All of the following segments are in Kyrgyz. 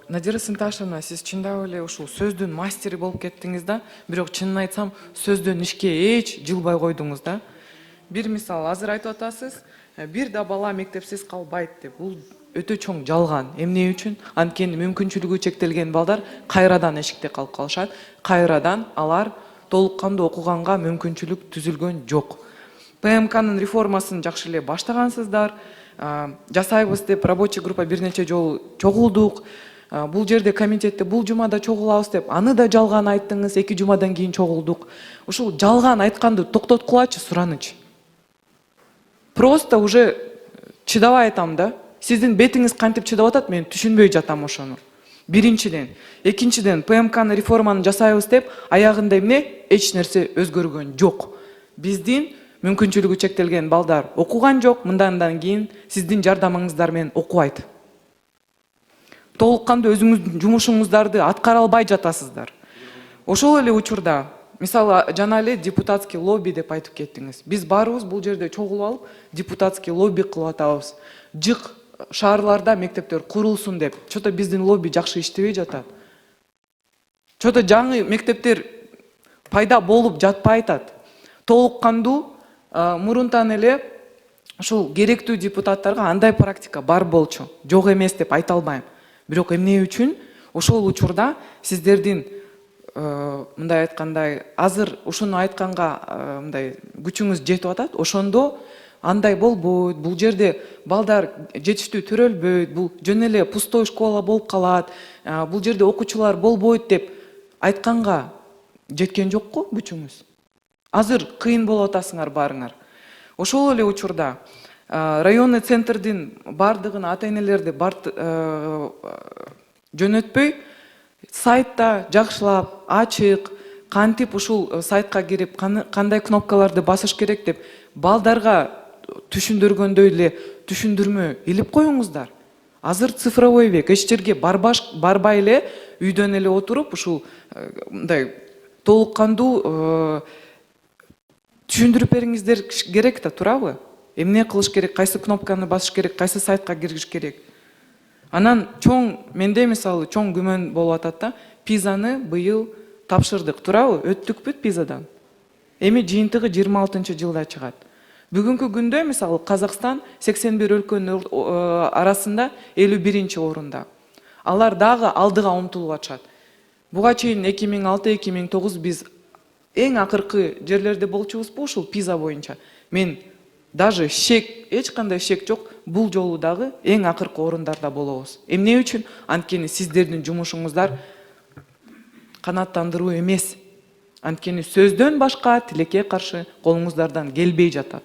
Надира Сынташевна, сиз чындап эле ушул сөздүн мастери болуп кеттиңиз да, бирок чынын айтсам, сөздөн ишке эч жылбай койдуңуз да. Бир мисал, азыр айтып атасыз, бир да бала мектепсиз калбайт деп. Бул өтө чоң жалган. Эмне үчүн? Анткени мүмкүнчүлүгү чектелген балдар кайрадан эшикте калып калышат. Кайрадан алар толук кандуу окуганга мүмкүнчүлүк түзүлгөн жок. ПМКнын реформасын жакшы эле баштагансыздар. Жасайбыз деп рабочий группа бир нече жолу чогулдук. Бул жерде комитетте бул жумада чогулабыз деп аны да жалган айттыңыз. 2 жумадан кийин чогулдук. Ушул жалган айтканды токтоткулачы суранычы. Просто уже чыдабай айтам да. Сиздин бетиңиз кантип чыдап атат, мен түшүнбөй жатам ошону. Биринчиден, экинчиден ПМКны реформаны жасайбыз деп аягында эмне? Эч нерсе өзгөргөн жок. Биздин мүмкүнчүлүгү чектелген балдар окуган жок, мындан кийин сиздин жардамыңыздар менен окубайт. Толук кандуу өзүңүздүн жумушуңуздарды аткара албай жатасыздар. Ошол эле учурда, мисалы, жана эле депутатский лобби деп айтып кеттиңиз. Биз баарыбыз бул жерде чогулуп алып, депутатский лобби кылып атабыз. Жык шаарларда мектептер курулсун деп. Чото биздин лобби жакшы иштебей жатат. Чото жаңы мектептер пайда болуп жатпай атат. Толук кандуу мурунтан эле ушул керектүү депутаттарга андай практика бар болчу. Жок эмес деп айта албайм. Бирок эмне үчүн? Ошол учурда сиздердин мындай айткандай, азыр ушуну айтканга мындай күчүңүз жетип атат. Ошондо андай болбойт. Бул жерде балдар жетиштүү төрөлбөйт. Бул жөн эле пустой школа болуп калат. Бул жерде окуучулар болбойт деп айтканга жеткен жокко күчүңүз. Азыр кыйын болуп атасыңар баарыңар. Ошол эле учурда районный центрдин бардыгын ата-энелерди жөнөтпөй, сайтта жакшылап, ачык, кантип ушул сайтка кирип, кандай кнопкаларды басыш керек деп балдарга түшүндүргөндөй эле түшүндүрмө илип коюңуздар. Азыр цифровой век, эч жерге барбай эле үйдөн эле отуруп, ушул мындай толук кандуу түшүндүрүп бериңиздер керек да, туурабы? Эмне кылыш керек, кайсы кнопканы басыш керек, кайсы сайтка кириш керек. Анан менде мисалы чоң күмөн болуп атат да, пизаны быйыл тапшырдык, туурабы? Өттүкпүт пизадан. Эми жыйынтыгы 26-жылда чыгат. Бүгүнкү күндө мисалы Казакстан 81 өлкөнүн арасында 51-орунда. Алар дагы алдыга умтулуп атышат. Буга чейин 2006-2009 биз эң акыркы жерлерде болчубузбу ушул пиза боюнча. Мен даже эч кандай шек жок, бул жолу дагы эң акыркы орундарда болобуз. Эмне үчүн? Анткени сиздердин жумушуңуздар канааттандыруу эмес. Анткени сөздөн башка тилекке каршы колуңуздардан келбей жатат.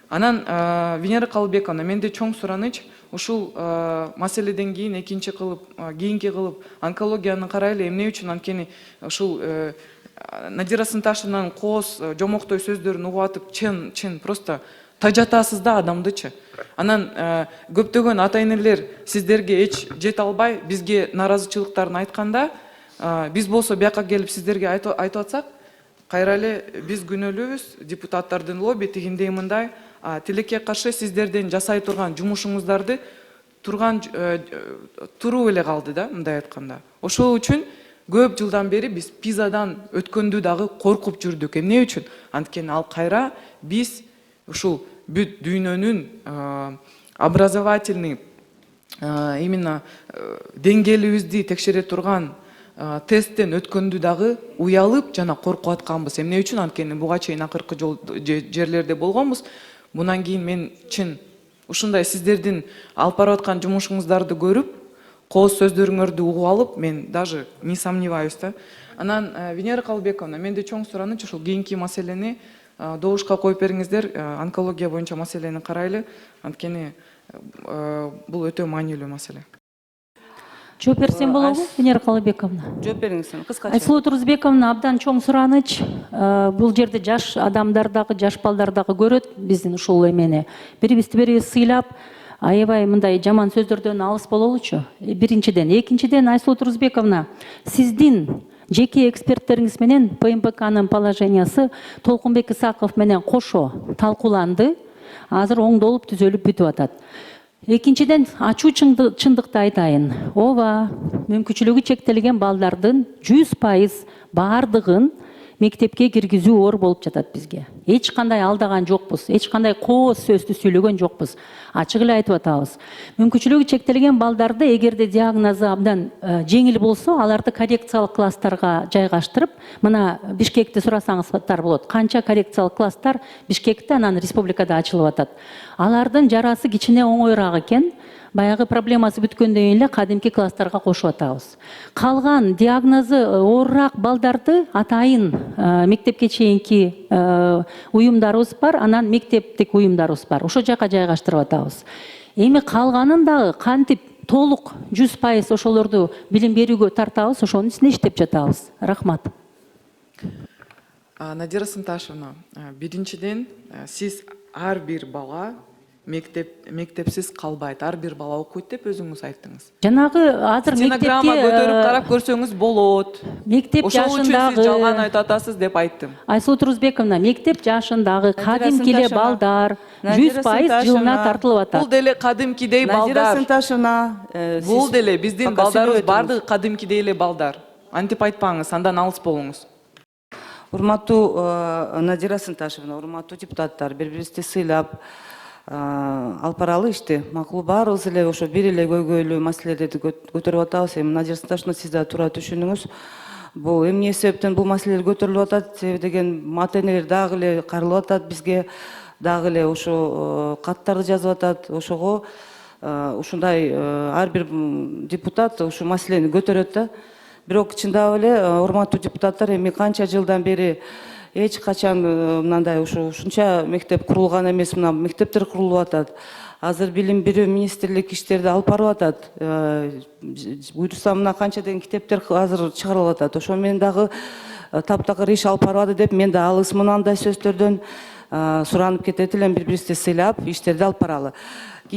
Анан Венера Калыбековна, менде чоң сураныч, ушул маселеден кийин кийинки кылып онкологияны карайлы. Эмне үчүн? Анткени ушул Надира Сынташевнанын кооз жомоктой сөздөрүн угуп атып, чын просто тажатасыз да адамдычы. Анан көптөгөн ата-энелер сиздерге эч жете албай, бизге наразычылыктарын айтканда, биз болсо бияка келип сиздерге айтып атсак, кайра эле биз күнөөлүүбүз, депутаттардын лобби тигиндей мындай, тилекке каршы сиздерден жасай турган жумушуңуздарды туруп эле калды да, мындай айтканда. Ошол үчүн көп жылдан бери биз пизадан өткөндү дагы коркуп жүрдүк. Эмне үчүн? Анткени ал кайра биз ушул бүт дүйнөнүн образовательный именно деңгээлибизди текшере турган тесттен өткөндү дагы уялып жана коркуп атканбыз. Эмне үчүн? Анткени буга чейин акыркы жерлерде болгонбуз. Мундан кийин мен чын ушундай сиздердин алып барып аткан жумушуңуздарды көрүп, кооз сөздөрүңөрдү угуп алып, мен даже не сомневаюсь да. Анан Венера Калыбековна, менде чоң сураныч, ушул кийинки маселени добушка коюп бериңиздер, онкология боюнча маселени карайлы. Анткени бул өтө маанилүү маселе. Жооп берсем болобу, Венера Калыбековна? Жооп бериңиз, кыскача. Айсулуу Турузбековна, абдан чоң сураныч. Бул жерде жаш адамдар дагы, жаш балдар дагы көрөт биздин ушул эмени. Бирибизди сыйлап, аябай мындай жаман сөздөрдөн алыс бололучу. Биринчиден, экинчиден, Айсулуу Турузбековна, сиздин жеке эксперттериңиз менен ПМПКнын положениясы Толкунбек Исаков менен кошо талкууланды. Азыр оңдолуп түзөлүп бүтүп атат. Экинчиден ачуу чындыкты айтайын. Ооба, мүмкүнчүлүгү чектелген балдардын 100% баардыгын мектепке киргизүү оор болуп жатат бизге. Эч кандай алдаган жокпуз, эч кандай кооз сөздү сүйлөгөн жокпуз. Ачык эле айтып атабыз. Мүмкүнчүлүгү чектелген балдарды эгерде диагнозу абдан жеңил болсо, аларды коррекциялык класстарга жайгаштырып, мына Бишкекти сурасаңыздар болот. Канча коррекциялык класстар Бишкекте, анан республикада ачылып атат. Алардын жарасы кичине оңоюраак экен. Баягы проблемасы бүткөндөн эле кадимки класстарга кошуп атабыз. Калган диагнозу оорураак балдарды атайын мектепке чейинки уюмдарыбыз бар, анан мектептик уюмдарыбыз бар. Ошол жака жайгаштырып атабыз. Эми калганын дагы кантип толук 100% ошолорду билим берүүгө тартабыз, ошонун үстүнө иштеп жатабыз. Рахмат. Надира Сынташевна, биринчиден сиз ар бир бала мектепсиз калбайт, ар бир бала окуйт деп өзүңүз айттыңыз. Жанагы азыр Стенограмма көтөрүп карап көрсөңүз болот. Мектеп жашындагы сиз жалган айтып атасыз деп айттым. Айсулу Турузбековна, мектеп жашындагы кадимки эле балдар 100% жылына тартылып атат. Бул деле кадимкидей балдар. Бул деле биздин балдарыбыз бардыгы кадимкидей эле балдар. Антип айтпаңыз, андан алыс болуңуз. Урматтуу Надира Сынташевна, урматтуу депутаттар, бири-бирибизди сыйлап, алып баралы ишти. Макул баарыбыз эле ошо бир эле көйгөйлүү маселелерди көтөрүп атабыз. Эми Надира Сынташевна, сиз да туура түшүнүңүз. Бул эмне себептен бул маселелер көтөрүлүп атат? Себеби деген ата-энелер дагы эле карылып атат бизге, дагы эле ошо каттарды жазып атат. Ошого ушундай ар бир депутат ушу маселени көтөрөт да. Бирок чындап эле урматтуу депутаттар, эми канча жылдан бери эч качан мындай ушунча мектеп курулган эмес, мына мектептер курулуп атат. Азыр билим берүү министрлик иштерди алып барып атат. Буйрса мына канча деген китептер азыр чыгарылып атат. Ошо менен дагы таптакыр иш алып барбады деп мен да алысмын андай сөздөрдөн. Суранып кетет элем, бири-бирибизди сыйлап иштерди алып баралы.